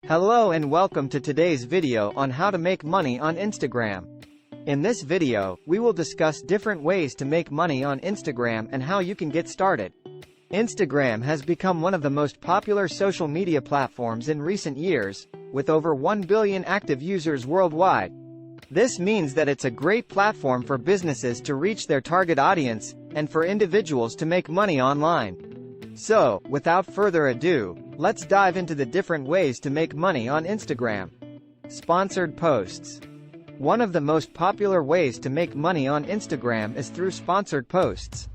Hello and welcome to today's video on how to make money on Instagram. In this video, we will discuss different ways to make money on Instagram and how you can get started. Instagram has become one of the most popular social media platforms in recent years, with over 1 billion active users worldwide. This means that it's a great platform for businesses to reach their target audience, and for individuals to make money online. So, without further ado, let's dive into the different ways to make money on Instagram. Sponsored posts. One of the most popular ways to make money on Instagram is through sponsored posts.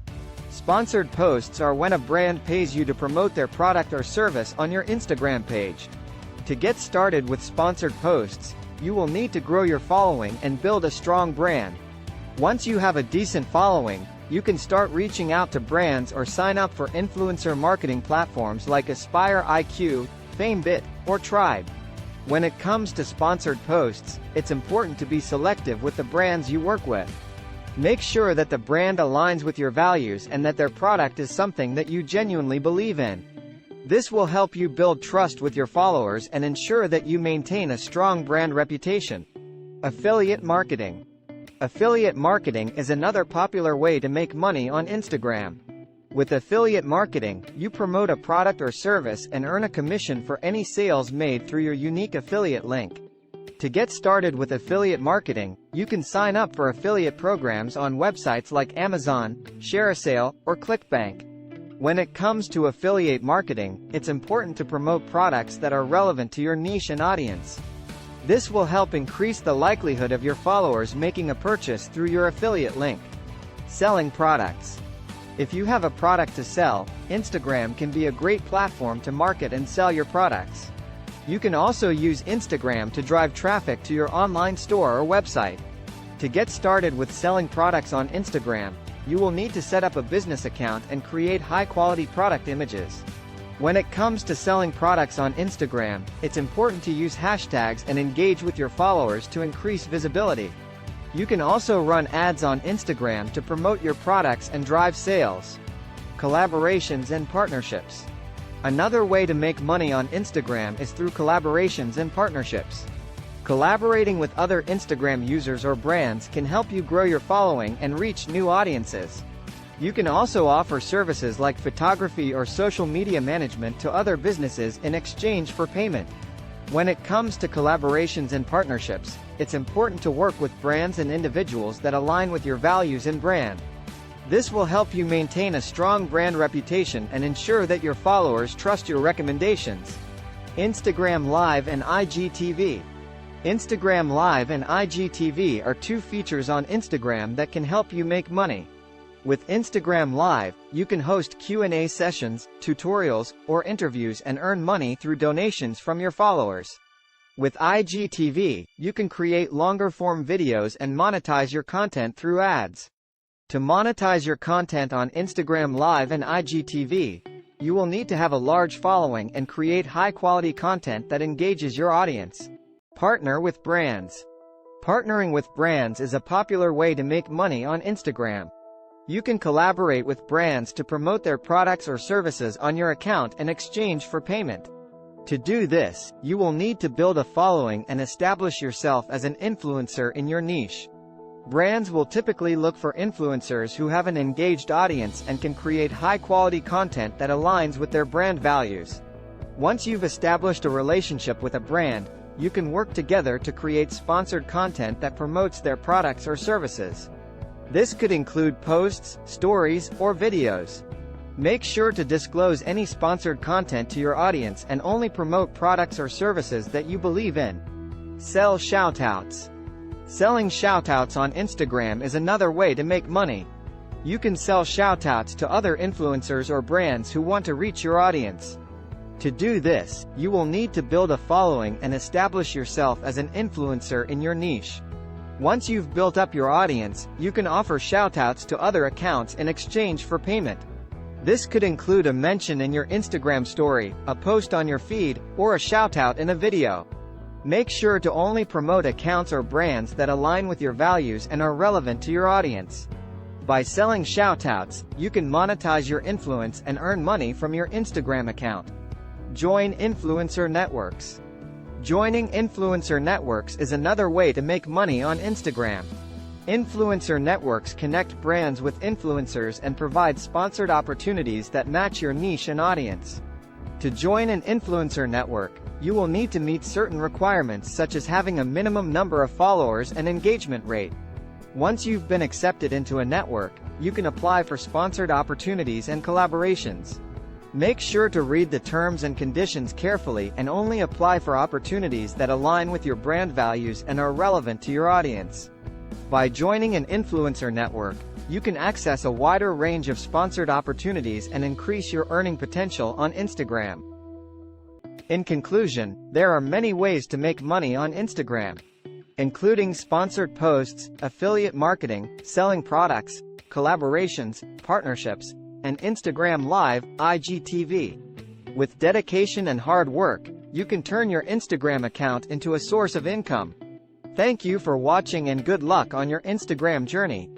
Sponsored posts are when a brand pays you to promote their product or service on your Instagram page. To get started with sponsored posts, you will need to grow your following and build a strong brand. Once you have a decent following, you can start reaching out to brands or sign up for influencer marketing platforms like Aspire IQ, FameBit, or Tribe. When it comes to sponsored posts, it's important to be selective with the brands you work with. Make sure that the brand aligns with your values and that their product is something that you genuinely believe in. This will help you build trust with your followers and ensure that you maintain a strong brand reputation. Affiliate marketing. Affiliate marketing is another popular way to make money on Instagram. With affiliate marketing, you promote a product or service and earn a commission for any sales made through your unique affiliate link. To get started with affiliate marketing, you can sign up for affiliate programs on websites like Amazon, ShareASale, or ClickBank. When it comes to affiliate marketing, it's important to promote products that are relevant to your niche and audience. This will help increase the likelihood of your followers making a purchase through your affiliate link. Selling products. If you have a product to sell, Instagram can be a great platform to market and sell your products. You can also use Instagram to drive traffic to your online store or website. To get started with selling products on Instagram, you will need to set up a business account and create high-quality product images. When it comes to selling products on Instagram, it's important to use hashtags and engage with your followers to increase visibility. You can also run ads on Instagram to promote your products and drive sales. Collaborations and partnerships. Another way to make money on Instagram is through collaborations and partnerships. Collaborating with other Instagram users or brands can help you grow your following and reach new audiences. You can also offer services like photography or social media management to other businesses in exchange for payment. When it comes to collaborations and partnerships, it's important to work with brands and individuals that align with your values and brand. This will help you maintain a strong brand reputation and ensure that your followers trust your recommendations. Instagram Live and IGTV. Instagram Live and IGTV are two features on Instagram that can help you make money. With Instagram Live, you can host Q&A sessions, tutorials, or interviews and earn money through donations from your followers. With IGTV, you can create longer-form videos and monetize your content through ads. To monetize your content on Instagram Live and IGTV, you will need to have a large following and create high-quality content that engages your audience. Partner with brands. Partnering with brands is a popular way to make money on Instagram. You can collaborate with brands to promote their products or services on your account in exchange for payment. To do this, you will need to build a following and establish yourself as an influencer in your niche. Brands will typically look for influencers who have an engaged audience and can create high-quality content that aligns with their brand values. Once you've established a relationship with a brand, you can work together to create sponsored content that promotes their products or services. This could include posts, stories, or videos. Make sure to disclose any sponsored content to your audience and only promote products or services that you believe in. Sell shoutouts. Selling shoutouts on Instagram is another way to make money. You can sell shoutouts to other influencers or brands who want to reach your audience. To do this, you will need to build a following and establish yourself as an influencer in your niche. Once you've built up your audience, you can offer shoutouts to other accounts in exchange for payment. This could include a mention in your Instagram story, a post on your feed, or a shoutout in a video. Make sure to only promote accounts or brands that align with your values and are relevant to your audience. By selling shoutouts, you can monetize your influence and earn money from your Instagram account. Join influencer networks. Joining influencer networks is another way to make money on Instagram. Influencer networks connect brands with influencers and provide sponsored opportunities that match your niche and audience. To join an influencer network, you will need to meet certain requirements such as having a minimum number of followers and engagement rate. Once you've been accepted into a network, you can apply for sponsored opportunities and collaborations. Make sure to read the terms and conditions carefully and only apply for opportunities that align with your brand values and are relevant to your audience. By joining an influencer network, you can access a wider range of sponsored opportunities and increase your earning potential on Instagram. In conclusion, there are many ways to make money on Instagram, including sponsored posts, affiliate marketing, selling products, collaborations, partnerships, and Instagram Live, IGTV. With dedication and hard work, you can turn your Instagram account into a source of income. Thank you for watching and good luck on your Instagram journey.